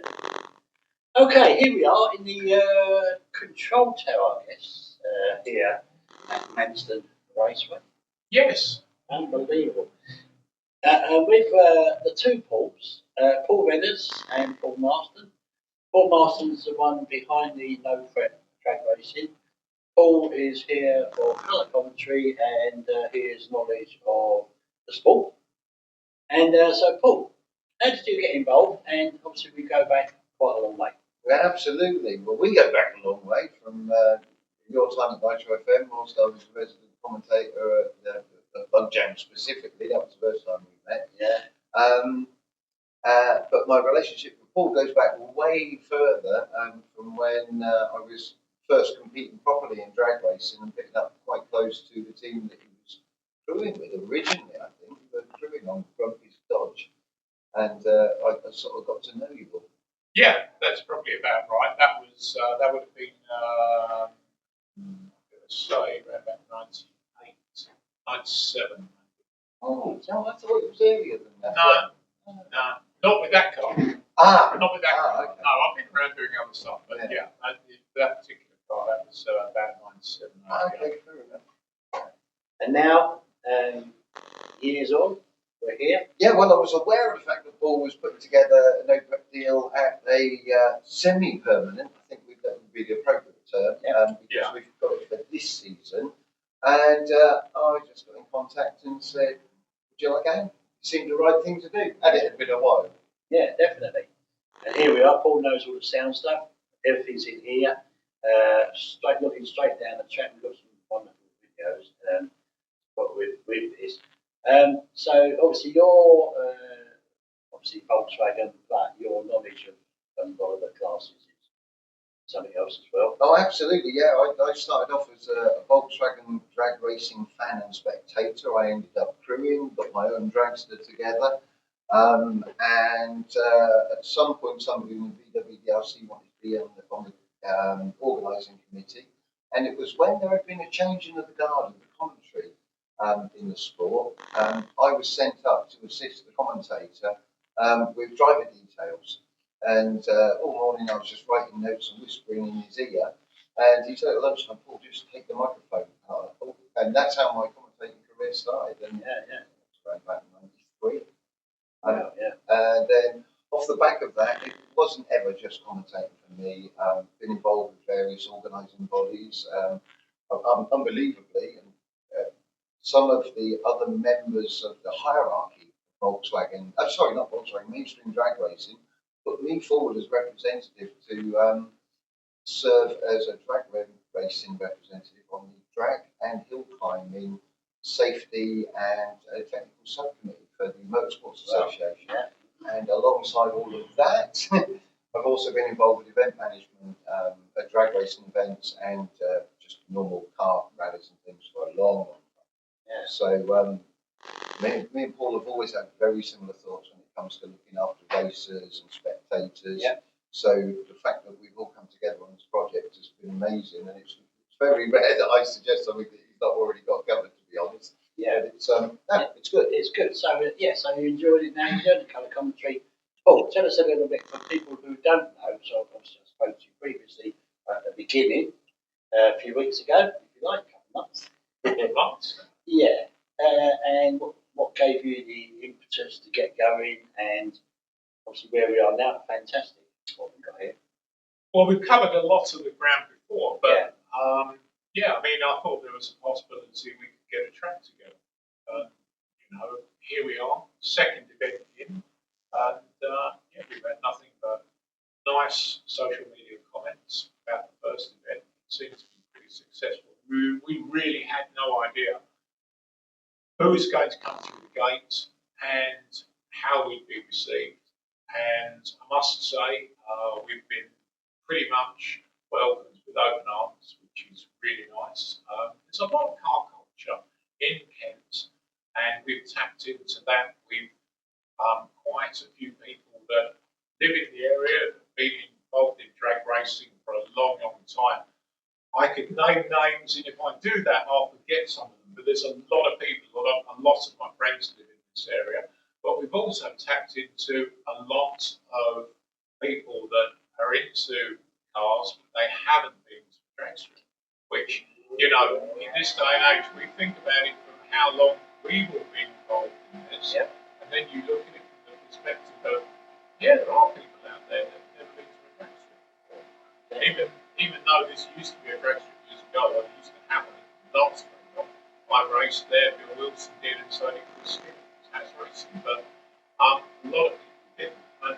brilliant. Okay, here we are in the control tower, I guess, here at Manston Raceway. Yes. Unbelievable. With the two Pauls, Paul Venners and Paul Marston. Paul Marston's the one behind the No Threat track racing. Paul is here for colour commentary and his knowledge of the sport. And so, Paul, how did you get involved? And obviously, we go back quite a long way. Well, absolutely. Well, we go back a long way from your time at Nitro FM, whilst I was a resident commentator at Bug Jam specifically. That was the first time we met. Yeah. But my relationship with Paul goes back way further from when I was first competing properly in drag racing and picked up quite close to the team that he was crewing with originally, I think. We were crewing on Grumpy's Dodge. And I sort of got to know you all. Yeah, that's probably about right. That would have been, I'm going to say, around about 98, 97. Oh, no, I thought it was earlier than that. No, not with that car. Not with that car. Okay. No, I've been around doing other stuff, but yeah that particular car, that was about 97. Okay, fair enough. And now, years on, we're here. Yeah, well, I was aware of the fact that Paul was putting together a no-prep deal at a semi-permanent. I think that would be the appropriate term, because we've got it for this season. And I just got in contact and said, would you like out? It seemed the right thing to do. And it had been a while. Yeah, definitely. And here we are. Paul knows all the sound stuff. Everything's in here. Looking straight down the track. We've got some wonderful videos with this. So obviously you're obviously Volkswagen, but your knowledge of a lot of the classes is something else as well. Oh, absolutely, yeah. I started off as a Volkswagen drag racing fan and spectator. I ended up crewing, got my own dragster together. And at some point, somebody in the VWDRC wanted to be on the organising committee. And it was when there had been a changing of the guard of the commentary in the sport. I was sent up to assist the commentator with driver details. And all morning I was just writing notes and whispering in his ear. And he said at lunchtime, Paul, just take the microphone. And that's how my commentating career started. And it's around about 93. And then off the back of that, it wasn't ever just commentating for me. Been involved with various organising bodies. Unbelievably, and some of the other members of the hierarchy of Volkswagen, not Volkswagen, mainstream drag racing, put me forward as representative to serve as a drag racing representative on the drag and hill climbing safety and technical subcommittee for the Motorsports Association. And alongside all of that, I've also been involved with event management at drag racing events and just normal car rallies and things for a long time. So me and Paul have always had very similar thoughts when it comes to looking after racers and spectators. So the fact that we've all come together on this project has been amazing, and it's very rare that I suggest something that he's not already got covered, to be honest. But it's good. It's good. So so you enjoyed it now. You enjoyed the colour commentary. Paul, tell us a little bit for people who don't know. So obviously I spoke to you previously at the beginning, a few weeks ago, if you like, a couple of months. Yeah. And what gave you the impetus to get going, and obviously where we are now? Fantastic. What we got here. Well, we've covered a lot of the ground before, but I mean, I thought there was a possibility we could get a track together. Here we are, second event in, and we've had nothing but nice social media comments about the first event. It seems to be pretty successful. We really had no idea who was going to come through the gate and how we'd be received. And I must say, we've been pretty much welcomed with open arms, which is really nice. There's a lot of car culture in Kent, and we've tapped into that with quite a few people that live in the area, that have been involved in drag racing for a long, long time. I could name names, and if I do that, I'll forget some of them, but there's a lot of people, a lot of my friends live in this area. But we've also tapped into a lot of people that are into cars, but they haven't been to the drag strip, which, you know, in this day and age, we think about it from how long we've all been involved in this, Yep. and then you look at it from the perspective of, yeah, there are people out there that have never been to a drag strip. Even though this used to be a drag strip years ago, it used to happen lots of them. I raced there, Bill Wilson did, and so did Chris Skip, House Racing, but a lot of people didn't. And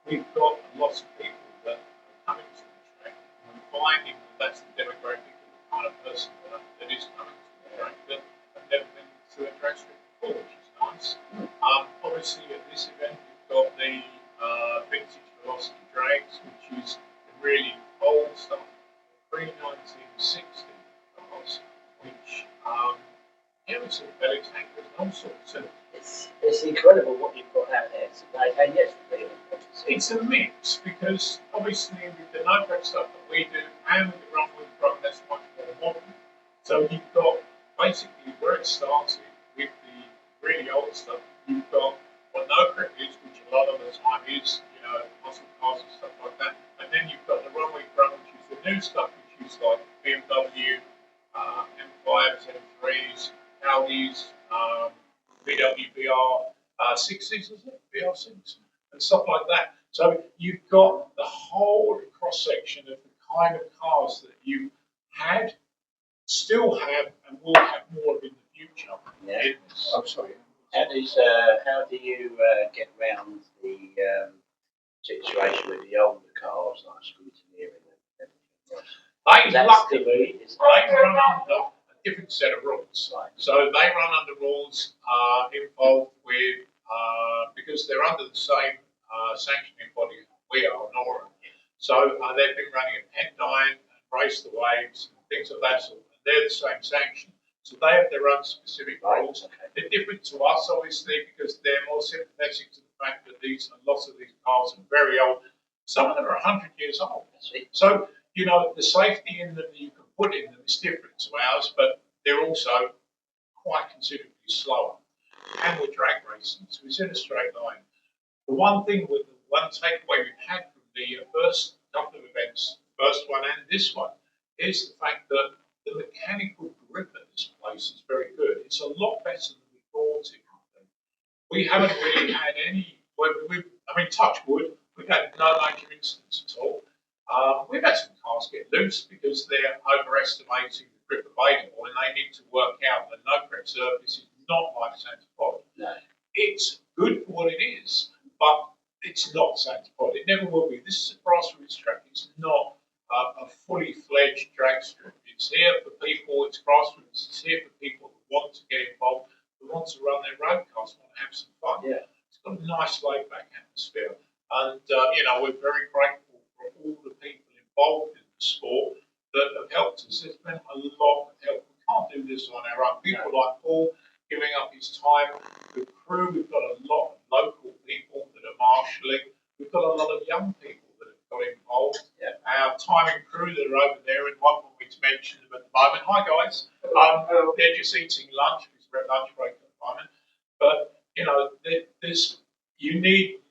we've got lots of people that are coming to the track and finding that that's the demographic of the kind of person that is coming to the track that have never been to a drag strip before, which is nice. Obviously, at this event, we've got the vintage velocity drags, which is the really old stuff, pre-1960 cars, which it's all belly tankers and all sorts. And it's incredible what you've got out there today and yesterday. it's a mix because obviously with the no-track stuff that we do and with the run with run, that's much more modern. So you've got basically where it started with the really old stuff. You've got what no-track is, which a lot of the time is, muscle cars and stuff like that. And then you've got the runway run, which is the new stuff, which is like BMW, M5s, M3s, Audis, VW VR6s, is it? VR6 and stuff like that. So you've got the whole cross section of the kind of cars that you had, still have, and will have more of in the future. Yeah. I'm sorry. How do you get around the situation with the older cars like scrutineering and everything else? They run under a different set of rules. Right. So they run under rules involved with, because they're under the same sanctioning body we are, NORA. So they've been running at Pendine and Race the Waves and things of that sort. And they're the same sanction. So they have their own specific rules. Okay. They're different to us, obviously, because they're more sympathetic to the fact that lots of these cars are very old. Some of them are 100 years old. So, the safety in them that you can put in them is different to ours, but they're also quite considerably slower. And we're drag racing, so it's in a straight line. The one takeaway we've had from the first couple of events, first one and this one, is the fact that the mechanical grip at this place is very good. It's a lot better than we thought it would be. We haven't really had any, touch wood, we've had no major incidents at all. We've had some cars get loose because they're overestimating the grip available and they need to work out that no grip surface is not like Santa Pod. No. It's good for what it is, but it's not Santa Pod. It never will be. This is a grassroots track. It's not a fully fledged drag strip. It's here for people. It's grassroots. It's here for people who want to get involved, who want to run their road cars, want to have some fun. Yeah. It's got a nice laid back atmosphere. And, we're very grateful for all the people involved in the sport that have helped us. There's been a lot of help. We can't do this on our own. People like Paul giving up his time. The crew, we've got a lot of local people that are marshalling. We've got a lot of young people that have got involved. Yeah. Our timing crew that are over there, and one we mention them at the moment. Hi guys. They're just eating lunch because we're at lunch break at the moment. But you need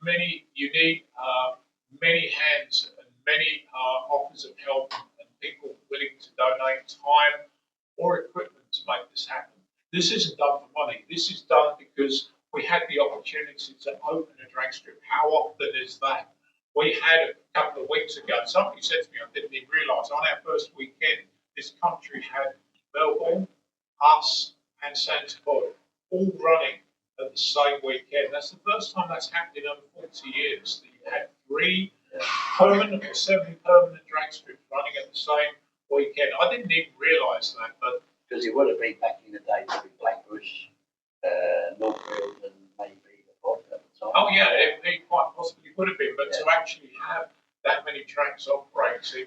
many hands and many offers of help and people willing to donate time or equipment to make this happen. This isn't done for money. This is done because we had the opportunity to open a drag strip. How often is that? We had a couple of weeks ago, somebody said to me, I didn't even realise, on our first weekend, this country had Melbourne, us, and Santa Pod all running at the same weekend. That's the first time that's happened in over 40 years, that you had 3 permanent or semi-permanent drag strips running at the same weekend. I didn't even realise that, but because it would have been back in the day with Blackbush, Northfield, and maybe the Pod at the time. Oh yeah, it quite possibly would have been, but to actually have that many tracks operating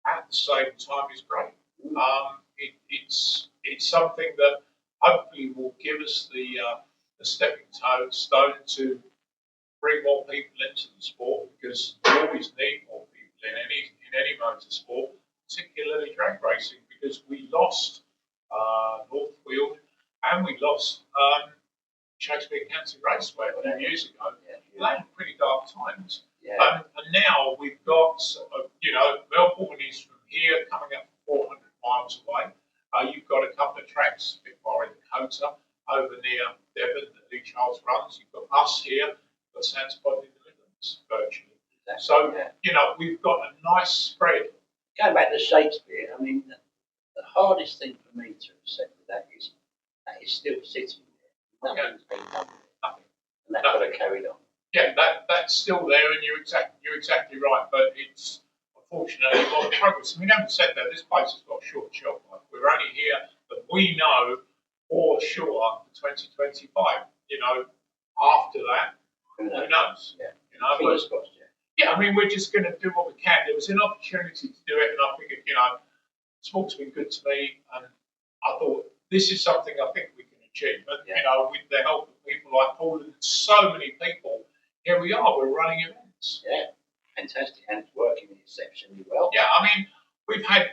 at the same time is great. It's something that hopefully will give us the stepping stone to bring more people into the sport, because we always need more people in any motorsport, particularly drag racing, because we lost Northfield and we lost Shakespeare County Raceway a few years ago. They had pretty dark times. Yeah. And now we've got, Melbourne is from here coming up 400 miles away. You've got a couple of tracks, a bit more in Dakota, over near Devon that Lee Charles runs. You've got us here, you've got Sanspot in the Midlands, virtually. So, we've got a nice spread. Going back to Shakespeare, I mean, the hardest thing for me to accept with that is still sitting there. Nothing's been done with it. Nothing. And that's got to carry on. Yeah, that's still there, and you're exactly right. But it's unfortunately a lot of progress. And we haven't said that this place has got a short shelf life. We're only here that we know for sure for 2025. After that, who knows? Yeah. Fingers crossed. Yeah, I mean, we're just going to do what we can. There was an opportunity to do it, and I figured, sport's been good to me, and I thought this is something I think we can achieve. But with the help of people like Paul and so many people, here we are. We're running events. Yeah, fantastic, and it's working exceptionally well. Yeah, I mean, we've had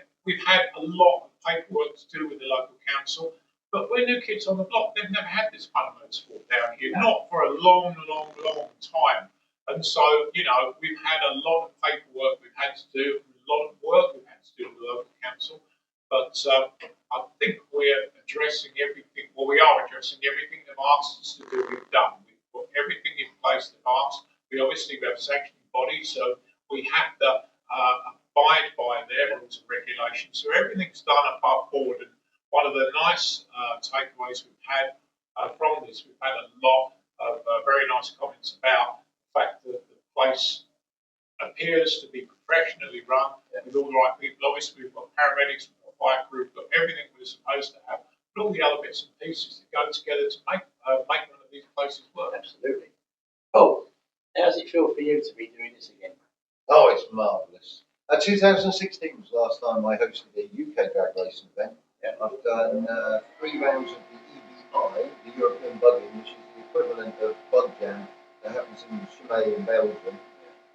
a lot of paperwork to do with the local council, but we're new kids on the block. They've never had this kind of motorsport down here, not for a long time. And so, we've had a lot of paperwork we've had to do, a lot of work we've had to do with the local council. But I think we're addressing everything. Well, we are addressing everything they've asked us to do. We've done. We've put everything in place they've asked. We obviously have a sanctioning body, so we have to abide by their rules and regulations. So everything's done above board. And one of the nice takeaways we've had from this, we've had a lot of very nice comments about the fact that the place appears to be professionally run with all the right people. Obviously, we've got paramedics, we've got fire crew, we've got everything we're supposed to have, but all the other bits and pieces that go together to make one of these places work. Absolutely. Oh, how does it feel for you to be doing this again? Oh, it's marvellous. 2016 was the last time I hosted a UK drag racing event. Yeah. I've done 3 rounds of the EBI, the European Bugging, which is the equivalent of Bug Jam that happens in Chimay in Belgium.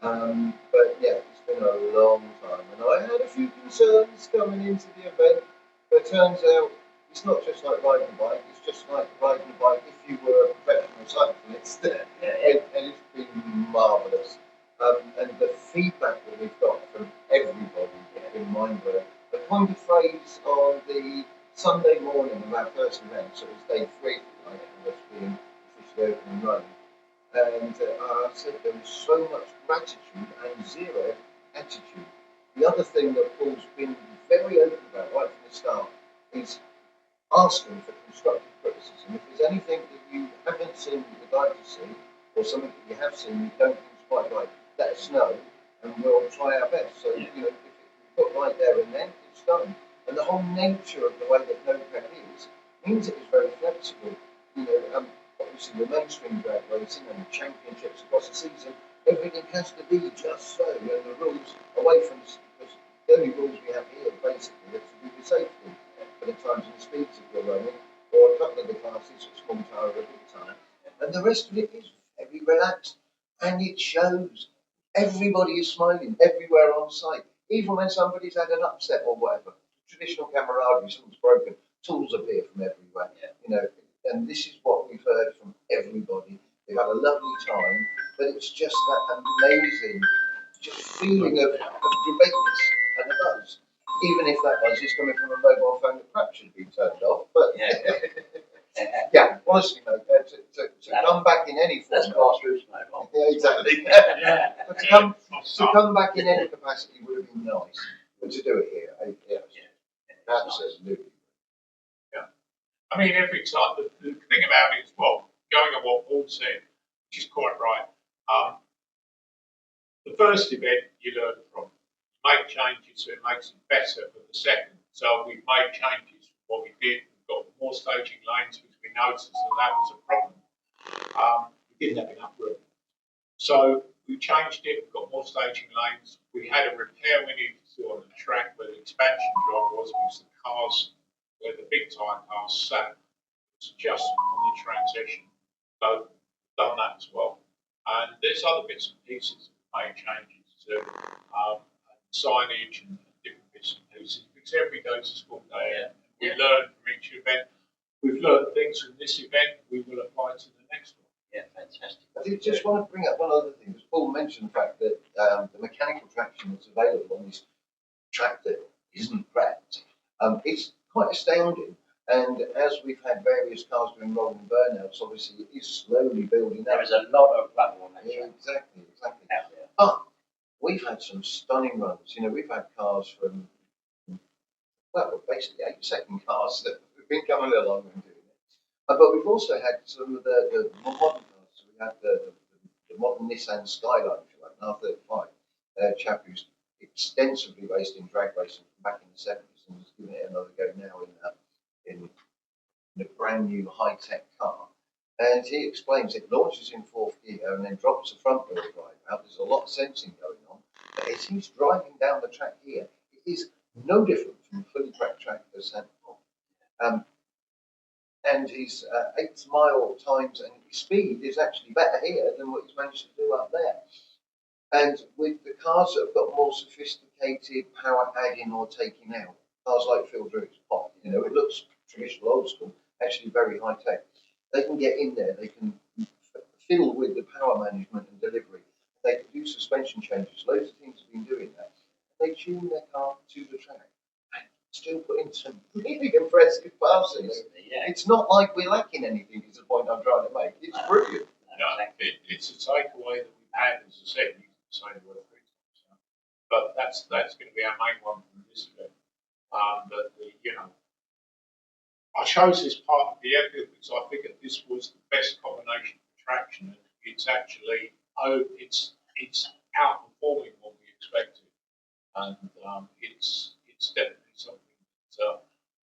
But yeah, it's been a long time, and I had a few concerns coming into the event, but it turns out it's not just like riding a bike, it's just like riding a bike if you were a professional cyclist. And it's been marvellous. And the feedback that we've got from everybody has been mind-blowing. The point of phrase on the Sunday morning of our first event, so it was day 3 of us being officially open and running, and I said there was so much gratitude and zero attitude. The other thing that Paul's been very open about right from the start is asking for constructive criticism. If there's anything that you haven't seen that you'd like to see, or something that you have seen you don't think is quite right, let us know, and we'll try our best. So, if it's put right there and then, it's done. And the whole nature of the way that no prep is means it is very flexible. Obviously the mainstream drag racing and championships across the season, everything has to be just so, and the rules away from us, because the only rules we have here basically are to do with safety for the times and speeds that we're running, or a couple of the classes, a small tire or a big tire, and the rest of it is very relaxed, and it shows. Everybody is smiling everywhere on site, even when somebody's had an upset or whatever. Traditional camaraderie, something's broken, tools appear from everywhere, and this is what we've heard from everybody. They've had a lovely time, but it's just that amazing feeling of greatness and a buzz. Even if that buzz is coming from a mobile phone that perhaps should be turned off. But yeah, honestly, mate, to come back in any form. That's grassroots mobile. Yeah, exactly. But to come back in any capacity would have been nice. But to do it here, absolutely. I mean, every time, the thing about it is, well, going on what Paul said, which is quite right. The first event you learn from, make changes so it makes it better for the second. So we've made changes from what we did. We've got more staging lanes because we noticed that was a problem. We didn't have enough room. So we changed it, we've got more staging lanes. We had a repair we needed to do on the track where the expansion job was because the cars, where the big tyre cars sat, was just on the transition. So we've done that as well. And there's other bits and pieces that made changes to signage and different bits and pieces because every day is a school day. And we learn from each event. We've learned things from this event we will apply to the next one. Yeah, fantastic. I did just want to bring up one other thing, because Paul mentioned the fact that the mechanical traction that's available on this track that isn't prepped, it's quite astounding. And as we've had various cars doing rolling burnouts, obviously it is slowly building up. There is a lot of rubble on that Yeah, track. exactly. Out there. But we've had some stunning runs. You know, we've had cars from, well, basically 8-second cars that have been coming along and doing it. But we've also had some of the more modern cars. So we had the modern Nissan Skyline, if you like, an R35, chap who's extensively raced in drag racing from back in the 70s and has given it another go now in a brand new high-tech car. And he explains it launches in fourth gear and then drops the front wheel drive out. There's a lot of sensing going on. But as he's driving down the track here, it is no different from a fully tracked track as St. Paul. And his 8th mile times and speed is actually better here than what he's managed to do up there. And with the cars that have got more sophisticated power adding or taking out, cars like Phil Drew's Pop, you know, it looks traditional old school, actually very high tech. They can get in there, they can fiddle with the power management and delivery. They can do suspension changes. Loads of teams have been doing that. They tune their car to the track and still put in some really impressive passes. Yeah. It's not like we're lacking anything, is the point I'm trying to make. It's brilliant. No, it's a takeaway that we've had, as I said, you can say the word 3 times now. But that's going to be our main one from this event. I chose this part of the effort because I figured this was the best combination of traction, and it's actually it's outperforming what we expected, and it's definitely something that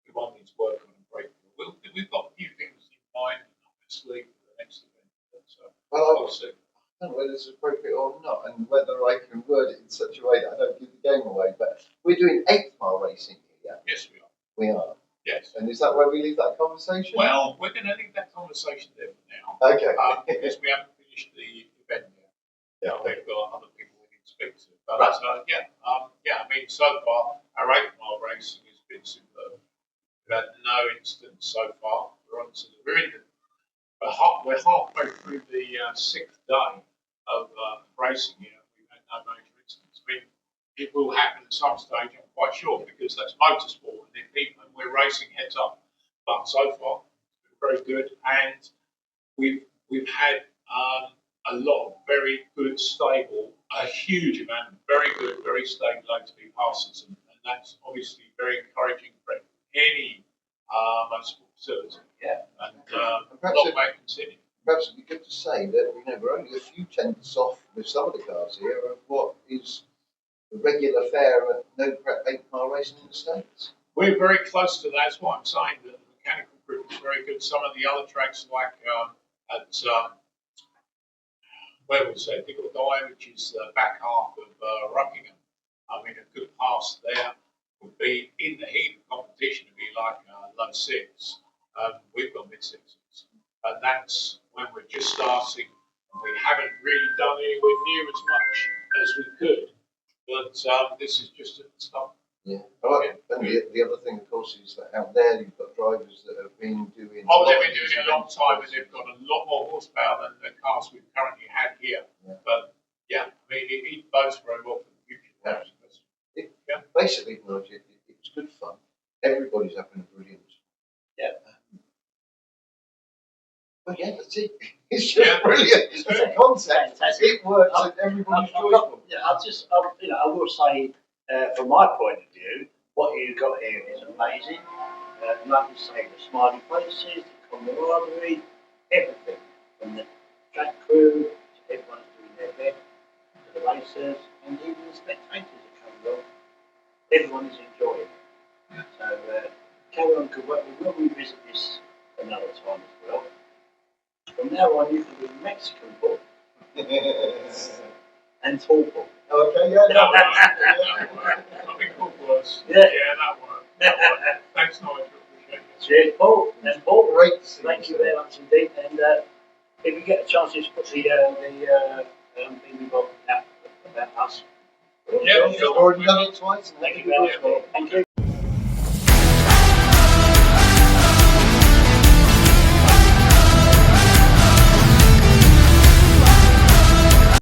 we wanted to work on and break. We've got a few things in mind, obviously, for the next event. Well, I don't know whether it's appropriate or not, and whether I can word it in such a way that I don't give the game away. But we're doing 8th mile racing here. Yes, we are. We are. Yes. And is that where we leave that conversation? Well, we're going to leave that conversation there for now. Okay. Because we haven't finished the event yet. Yeah. We've got other people we need to speak to. But Right. I mean, so far, our 8th mile racing has been superb. We've had no incidents so far. We're halfway through the 6th day of racing here. We've had no major incidents. I mean, it will happen at some stage, I'm quite sure, because that's motorsport and we're racing heads up. But so far, it's been very good, and we've had a lot of very good, stable, a huge amount of very good, very stable OTB passes, and that's obviously very encouraging for any motorsport facility. Yeah. And perhaps long may it continue. Perhaps it'd be good to say that we're only a few tenths off with some of the cars here of what is the regular fare at no prep 8 mile racing in the States. We're very close to that. That's why I'm saying that the mechanical grip is very good. Some of the other tracks, like at where we say Dickeldye, which is the back half of Rockingham, I mean, a good pass there would be in the heat of competition to be like low 6. We've got mid 6s, and that's when we're just starting, and we haven't really done anywhere near as much as we could. But this is just at the start. Yeah. All right. And the other thing, of course, is that out there you've got drivers that have been doing. Oh, they've been doing it a long time, and they've got a lot more horsepower than the cars we've currently had here. Yeah. But yeah, I mean, it bodes very well for the future. Yeah. Basically, it's good fun. Everybody's having a brilliant. Yeah. Well, yeah, that's it. It's just brilliant. It's a concept. It works, and everybody's joyful. I will say, from my point of view, what you've got here is amazing. Like you say, the smiley faces, the camaraderie, everything. From the track crew to everyone's doing their best, to the racers, and even the spectators that come along. Everyone is enjoying it. So, carry on, because we will revisit this another time as well. From now on, you can do Mexican ball and tall ball. Okay, yeah. I think Paul was. Yeah. That worked. Thanks, Nigel. Appreciate it. Cheers, Paul. And Paul, Great to see thank you sir. very much indeed. And if we get a chance to put the thing we've got out about us. Yeah, You've already done it twice. Thank you very much. Thank you.